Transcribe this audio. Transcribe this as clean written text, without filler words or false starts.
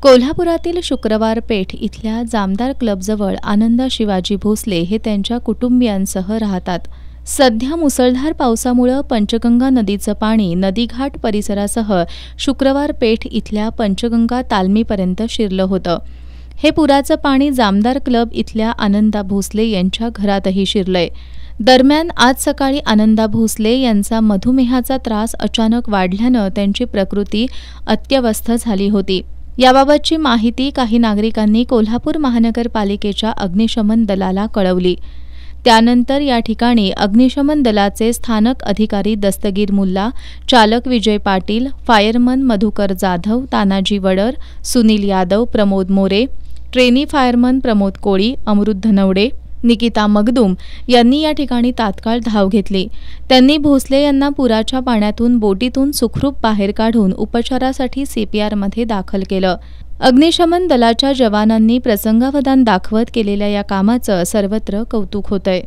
कोल्हापुरातील शुक्रवार पेठ इथल्या जामदार क्लबजवळ आनंदा शिवाजी भोसले हे त्यांच्या कुटुंबियांसह राहतात. सध्या मुसळधार पावसामुळे पंचगंगा नदीचं पाणी नदीघाट परिसरासह शुक्रवार पेठ इथल्या पंचगंगा तालमीपर्यंत शिरलं होतं. हे पुराचं पाणी जामदार क्लब इथल्या आनंदा भोसले यांच्या घरातही शिरलंय. दरम्यान आज सकाळी आनंदा भोसले यांचा मधुमेहाचा त्रास अचानक वाढल्यानं त्यांची प्रकृती अत्यवस्थ झाली होती. याबाबतची माहिती काही नागरिकांनी कोल्हापूर महानगरपालिकेच्या अग्निशमन दलाला कळवली. त्यानंतर या ठिकाणी अग्निशमन दलाचे स्थानक अधिकारी दस्तगीर मुल्ला, चालक Vijay Patil, fireman Madhukar Jadhav, Tanaji Wadar, Sunil Yadav, Pramod More, trainee fireman Pramod Koli, Amrut Dhanawade, Nikita Magdum यांनी या ठिकाणी तात्काळ धाव घेतली. त्यांनी भोसले यांना पुराच्या पाण्यातून बोटीतून सुखरूप बाहेर काढून उपचारासाठी सीपीआरमध्ये दाखल केलं. अग्निशमन दलाच्या जवानांनी प्रसंगावधान दाखवत केलेल्या या कामाचं सर्वत्र कौतुक होतंय.